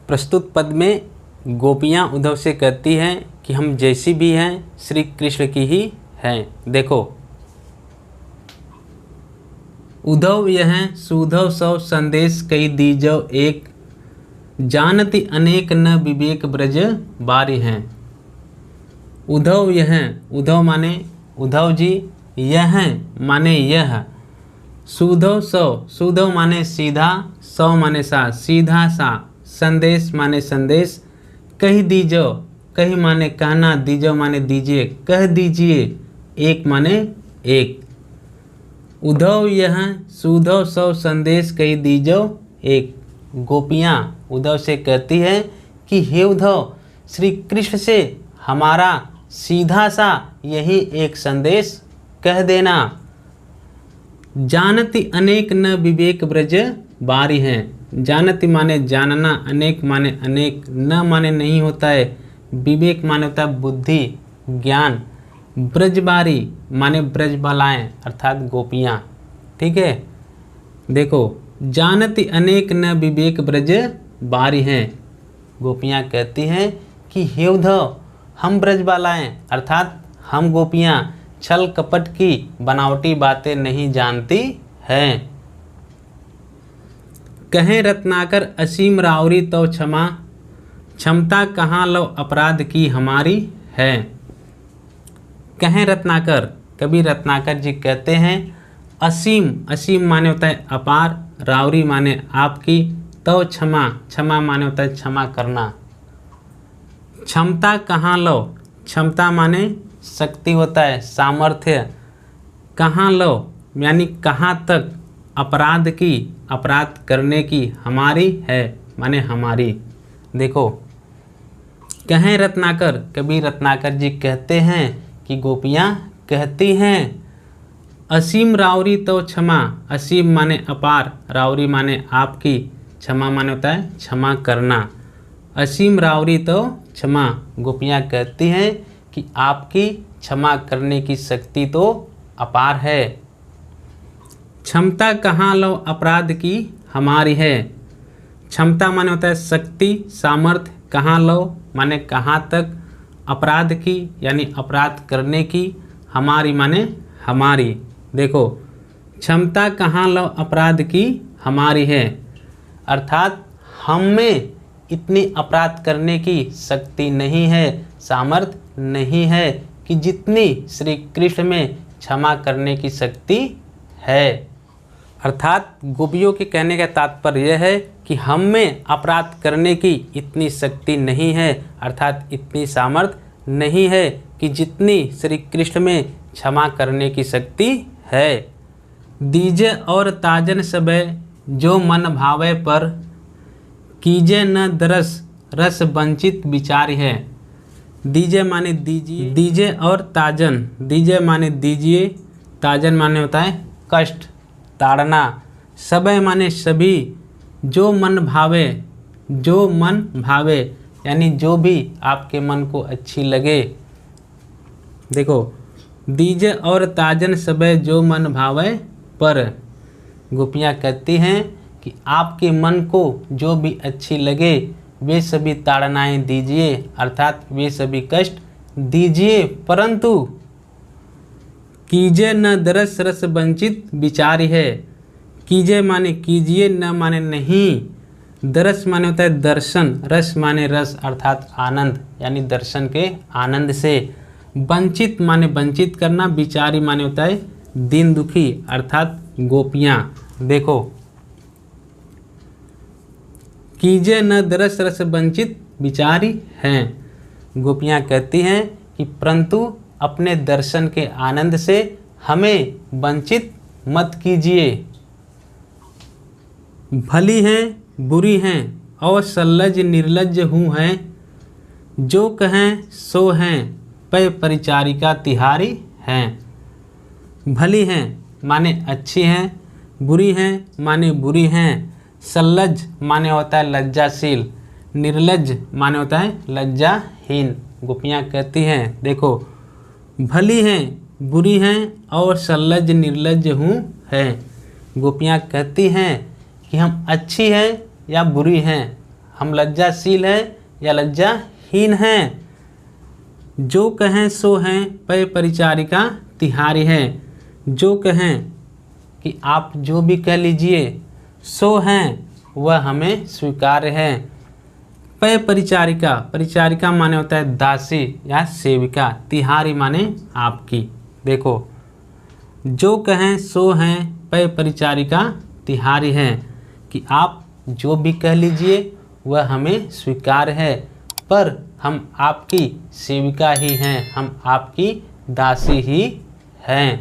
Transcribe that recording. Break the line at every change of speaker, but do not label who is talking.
प्रस्तुत पद में गोपियाँ उद्धव से कहती हैं कि हम जैसी भी हैं श्री कृष्ण की ही हैं। देखो, उद्धव यह सुधव सौ संदेश कई दीजो एक, जानति अनेक न विवेक ब्रज बारी हैं। उद्धव यह, उद्धव माने उद्धव जी, यह माने यह, सुधव सौ, सुधव माने सीधा, सौ माने सा, सीधा सा, संदेश माने संदेश, कह दीजो, कही माने कहना, दीजो माने दीजिए, कह दीजिए, एक माने एक। उद्धव यह सुधव सौ संदेश कही दीजो एक। गोपियाँ उद्धव से कहती है कि हे उद्धव, श्री कृष्ण से हमारा सीधा सा यही एक संदेश कह देना। जानति अनेक न विवेक ब्रज बारी हैं। जानति माने जानना, अनेक माने अनेक, न माने नहीं होता है, विवेक माने होता है बुद्धि ज्ञान, ब्रजबारी माने ब्रजबालाएँ अर्थात गोपियाँ। ठीक है, देखो, जानति अनेक न विवेक ब्रज बारी हैं। गोपियाँ कहती हैं कि हे उद्धव, हम ब्रजबालाएँ अर्थात हम गोपियाँ छल कपट की बनावटी बातें नहीं जानती हैं। कहें रत्नाकर असीम राउरी तो क्षमा, क्षमता कहाँ लो अपराध की हमारी है। कहें रत्नाकर, कभी रत्नाकर जी कहते हैं असीम, असीम माने होता है अपार, राउरी माने आपकी, तो क्षमा, क्षमा माने होता है क्षमा करना। क्षमता कहाँ लो, क्षमता माने शक्ति होता है, सामर्थ्य, कहाँ लो यानी कहाँ तक, अपराध की, अपराध करने की, हमारी है माने हमारी। देखो, कहें रत्नाकर, कभी रत्नाकर जी कहते हैं कि गोपियाँ कहती हैं असीम राउरी तो क्षमा, असीम माने अपार, राउरी माने आपकी, क्षमा माने होता है क्षमा करना। असीम राउरी तो क्षमा, गोपियाँ कहती हैं कि आपकी क्षमा करने की शक्ति तो अपार है। क्षमता कहाँ लो अपराध की हमारी है। क्षमता माने होता है शक्ति, सामर्थ्य, कहाँ लो माने कहाँ तक, अपराध की यानी अपराध करने की, हमारी माने हमारी। देखो, क्षमता कहाँ लो अपराध की हमारी है अर्थात हम में इतनी अपराध करने की शक्ति नहीं है, सामर्थ्य नहीं है कि जितनी श्री कृष्ण में क्षमा करने की शक्ति है। अर्थात गोपियों के कहने का तात्पर्य यह है कि हम में अपराध करने की इतनी शक्ति नहीं है, अर्थात इतनी सामर्थ्य नहीं है कि जितनी श्री कृष्ण में क्षमा करने की शक्ति है। दीजे और ताजन सबे जो मन भावे पर, कीजे न दरस रस वंचित विचार है। दीजे माने दीजिए, दीजे और ताजन, दीजे माने दीजिए, ताजन माने होता है कष्ट, ताड़ना, सबे माने सभी, जो मन भावे, जो मन भावे यानी जो भी आपके मन को अच्छी लगे। देखो, दीजे और ताजन सबे जो मन भावे पर, गोपियाँ कहती हैं कि आपके मन को जो भी अच्छी लगे वे सभी ताड़नाएं दीजिए अर्थात वे सभी कष्ट दीजिए, परंतु कीजे न दरस रस वंचित विचार है। कीजे माने कीजिए, न माने नहीं, दरस माने होता है दर्शन, रस माने रस अर्थात आनंद यानी दर्शन के आनंद से, वंचित माने वंचित करना, विचारी माने होता है दीन दुखी अर्थात गोपियाँ। देखो, कीजे न दरस रस वंचित विचारी हैं। गोपियाँ कहती हैं कि परंतु अपने दर्शन के आनंद से हमें वंचित मत कीजिए। भली हैं बुरी हैं और सल्लज निर्लज हूँ हैं, जो कहें सो हैं पै परिचारिका तिहारी हैं। भली हैं माने अच्छी हैं, बुरी हैं माने बुरी हैं, सल्लज माने होता है लज्जाशील, निर्लज माने होता है लज्जाहीन। गोपियाँ कहती हैं देखो, भली हैं बुरी हैं और सल्लज निर्लज हूँ हैं। गोपियाँ कहती हैं कि हम अच्छी हैं या बुरी हैं, हम लज्जाशील है या लज्जाहीन हैं। जो कहें सो हैं पै परिचारिका तिहारी है। जो कहें कि आप जो भी कह लीजिए, सो हैं वह हमें स्वीकार्य है। पै परिचारिका, परिचारिका माने होता है दासी या सेविका, तिहारी माने आपकी। देखो, जो कहें सो हैं पै परिचारिका तिहारी है, कि आप जो भी कह लीजिए वह हमें स्वीकार्य है, पर हम आपकी सेविका ही हैं, हम आपकी दासी ही हैं।